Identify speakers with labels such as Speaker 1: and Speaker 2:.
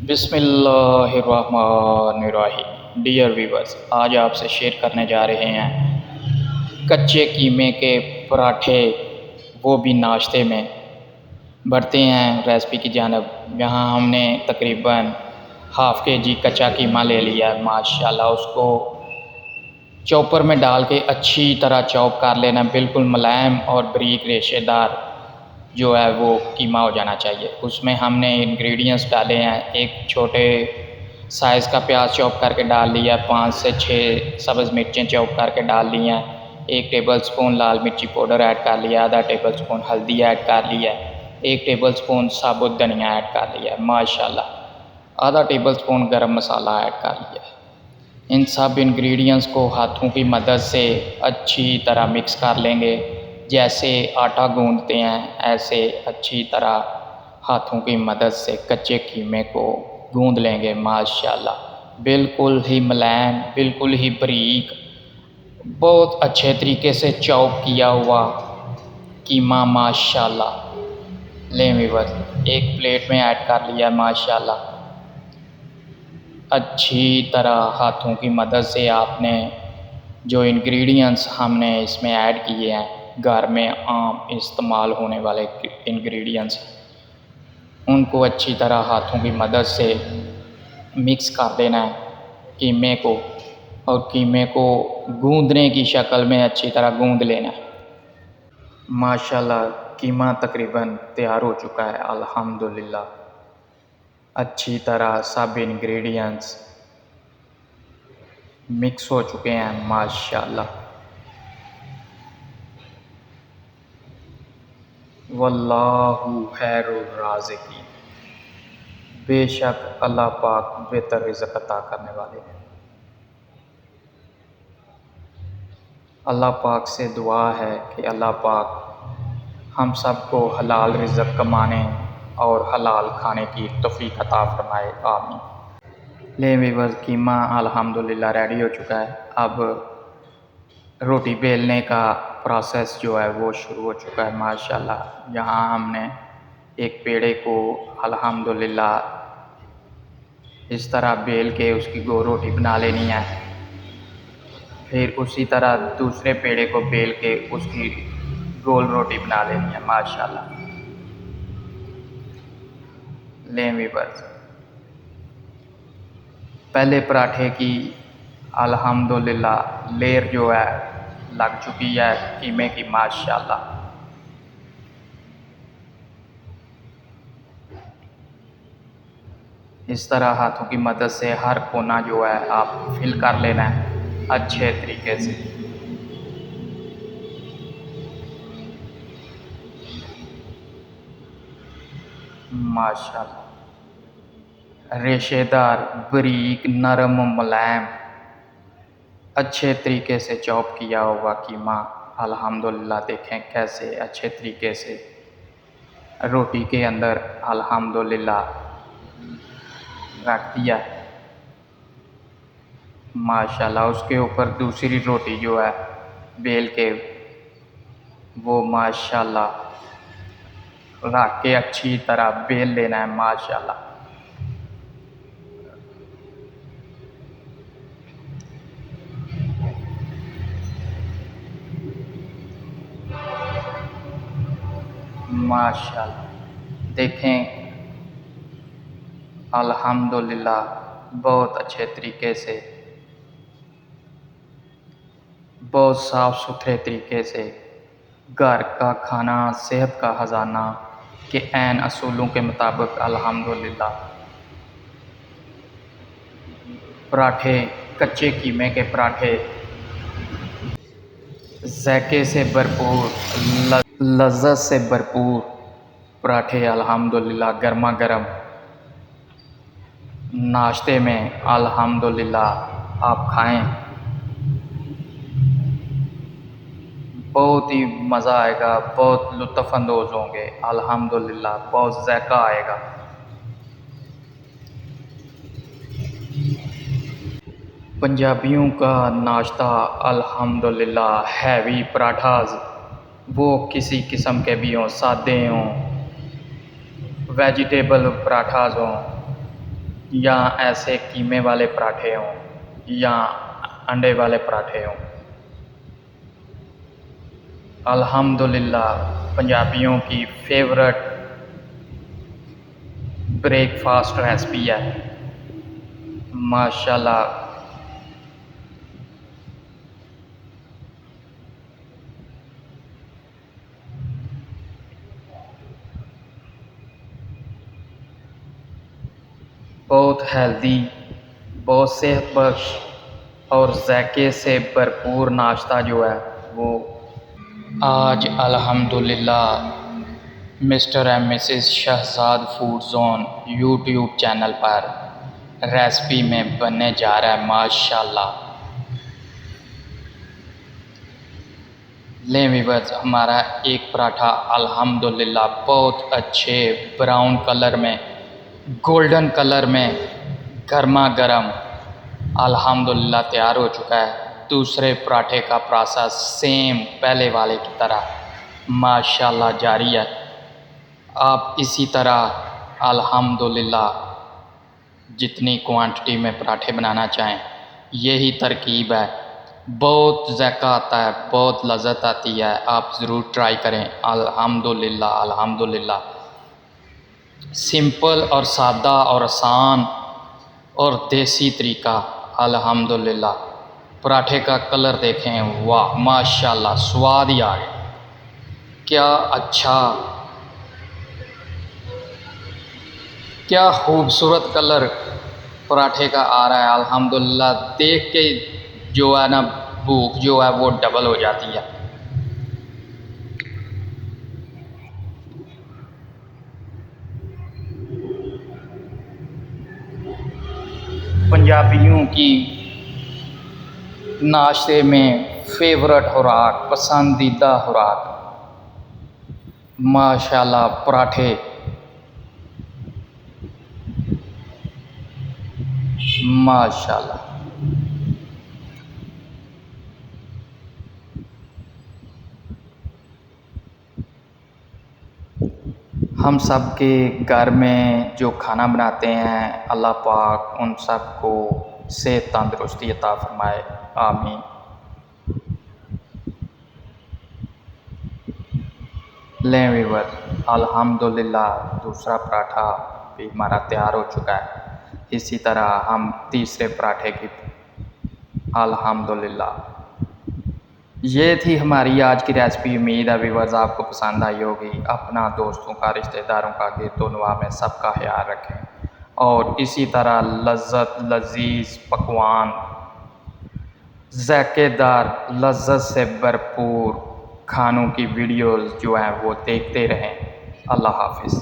Speaker 1: बिस्मिल्लाहिर्रहमानिर्रहीम। Dear viewers, आज आपसे शेयर करने जा रहे हैं कच्चे कीमे के पराठे, वो भी नाश्ते में। बढ़ते हैं रेसिपी की जानब। यहाँ हमने तकरीबन हाफ़ के जी कच्चा कीमा ले लिया है। माशाल्लाह उसको चॉपर में डाल के अच्छी तरह चॉप कर लेना, बिल्कुल मुलायम और बारीक रेशेदार जो है वो कीमा हो जाना चाहिए। उसमें हमने इंग्रेडिएंट्स डाले हैं। एक छोटे साइज़ का प्याज चॉप करके डाल लिया, 5 से 6 सब्ज़ मिर्चें चॉप करके डाल ली हैं, 1 टेबलस्पून लाल मिर्ची पाउडर ऐड कर लिया, आधा टेबलस्पून हल्दी ऐड कर लिया, 1 टेबलस्पून साबुत धनिया ऐड कर लिया, माशाल्लाह आधा टेबलस्पून गरम मसाला ऐड कर लिया। इन सब इंग्रेडिएंट्स को हाथों की मदद से अच्छी तरह मिक्स कर लेंगे। जैसे आटा गूंदते हैं ऐसे अच्छी तरह हाथों की मदद से कच्चे कीमे को गूंद लेंगे। माशाल्लाह बिल्कुल ही मुलायम, बिल्कुल ही बारीक, बहुत अच्छे तरीके से चॉप किया हुआ कीमा। माशाल्लाह लें व्यूअर्स, एक प्लेट में ऐड कर लिया। माशाल्लाह अच्छी तरह हाथों की मदद से आपने जो इंग्रेडिएंट्स हमने इसमें ऐड किए हैं, घर में आम इस्तेमाल होने वाले इंग्रेडिएंट्स, उनको अच्छी तरह हाथों की मदद से मिक्स कर देना है कीमे को, और कीमे को गूंदने की शक्ल में अच्छी तरह गूंद लेना है। माशाल्लाह कीमा तकरीबन तैयार हो चुका है अल्हम्दुलिल्लाह। अच्छी तरह सब इंग्रेडिएंट्स मिक्स हो चुके हैं। माशाल्लाह वल्लाहु खैरुर राज़िकीन, बेशक अल्लाह पाक बेहतर रिज़्क़ अता करने वाले हैं। अल्लाह पाक से दुआ है कि अल्लाह पाक हम सबको हलाल रिज़्क़ कमाने और हलाल खाने की तौफ़ीक़ अता फ़रमाए, आमीन। ले व्यूअर्स, कीमा अल्हम्दुलिल्लाह रेडी हो चुका है। अब रोटी बेलने का प्रोसेस जो है वो शुरू हो चुका है। माशाल्लाह यहाँ हमने एक पेड़े को अल्हम्दुलिल्लाह इस तरह बेल के उसकी गोल रोटी बना लेनी है। फिर उसी तरह दूसरे पेड़े को बेल के उसकी गोल रोटी बना लेनी है। माशाल्लाह लें व्यूअर्स, पहले पराठे की अल्हम्दुलिल्लाह लेयर जो है लग चुकी है कीमे की। माशाल्लाह इस तरह हाथों की मदद से हर कोना जो है आप फिल कर लेना है अच्छे तरीके से। माशाल्लाह रेशेदार, बारीक, नरम, मुलायम, अच्छे तरीके से चॉप किया हुआ कीमा अल्हम्दुलिल्लाह। देखें कैसे अच्छे तरीके से रोटी के अंदर अल्हम्दुलिल्लाह रख दिया। माशाल्लाह उसके ऊपर दूसरी रोटी जो है बेल के वो माशाल्लाह रख के अच्छी तरह बेल लेना है। माशाल्लाह माशाल्लाह देखें अल्हम्दुलिल्लाह बहुत अच्छे तरीके से, बहुत साफ़ सुथरे तरीके से घर का खाना सेहत का ख़जाना के ऐन असूलों के मुताबिक अल्हम्दुलिल्लाह पराठे, कच्चे कीमे के पराठे ज़ायके से भरपूर, लज़्ज़त से भरपूर पराठे अल्हम्दुलिल्लाह गर्मा गर्म नाश्ते में अल्हम्दुलिल्लाह आप खाएं, बहुत ही मज़ा आएगा, बहुत लुत्फ़अंदोज़ होंगे अल्हम्दुलिल्लाह, बहुत ज़ायका आएगा। पंजाबियों का नाश्ता अल्हम्दुलिल्लाह हैवी पराठाज़, वो किसी किस्म के भी हों, सादे हों, वेजिटेबल पराठाज़ हों, या ऐसे कीमे वाले पराठे हों या अंडे वाले पराठे हों, अल्हम्दुलिल्लाह पंजाबियों की फेवरेट ब्रेकफास्ट रेसिपी है। माशाल्लाह बहुत हेल्दी, बहुत सेहतबख्श और ज़ायके से भरपूर नाश्ता जो है वो आज अल्हम्दुलिल्लाह Mr and Mrs Shahzad Food Zone YouTube channel पर रेसिपी में बनने जा रहा है। माशाल्लाह लें व्यूअर्स, हमारा एक पराठा अल्हम्दुलिल्लाह बहुत अच्छे ब्राउन कलर में, गोल्डन कलर में गर्मा गर्म अल्हम्दुलिल्लाह तैयार हो चुका है। दूसरे पराठे का प्रोसेस सेम पहले वाले की तरह माशाल्लाह जारी है। आप इसी तरह अल्हम्दुलिल्लाह जितनी क्वांटिटी में पराठे बनाना चाहें, यही तरकीब है। बहुत ज़ायका आता है, बहुत लज़्ज़त आती है, आप ज़रूर ट्राई करें। अल्हम्दुलिल्लाह अल्हम्दुलिल्लाह सिंपल और सादा और आसान और देसी तरीका। अल्हम्दुलिल्लाह पराठे का कलर देखें, वाह माशाल्लाह स्वाद ही आ गया। क्या अच्छा, क्या खूबसूरत कलर पराठे का आ रहा है। अल्हम्दुलिल्लाह देख के जो है ना भूख जो है वो डबल हो जाती है। पंजाबियों की नाश्ते में फेवरेट खुराक, पसंदीदा खुराक माशाल्लाह पराठे। माशाल्लाह हम सब के घर में जो खाना बनाते हैं, अल्लाह पाक उन सब को सेहत तंदुरुस्ती अता फरमाए, आमीन। लें व्यूअर्स, अल्हम्दुलिल्लाह दूसरा पराठा भी हमारा तैयार हो चुका है। इसी तरह हम तीसरे पराठे की अल्हम्दुलिल्लाह। ये थी हमारी आज की रेसिपी। उम्मीद है व्यूअर्स आपको पसंद आई होगी। अपना, दोस्तों का, रिश्तेदारों का, गिरदोनवा में सबका ख्याल रखें और इसी तरह लज़्ज़त लज़ीज़ पकवान, ज़ायकेदार, लज़्ज़त से भरपूर खानों की वीडियोज़ जो हैं वो देखते रहें। अल्लाह हाफ़िज़।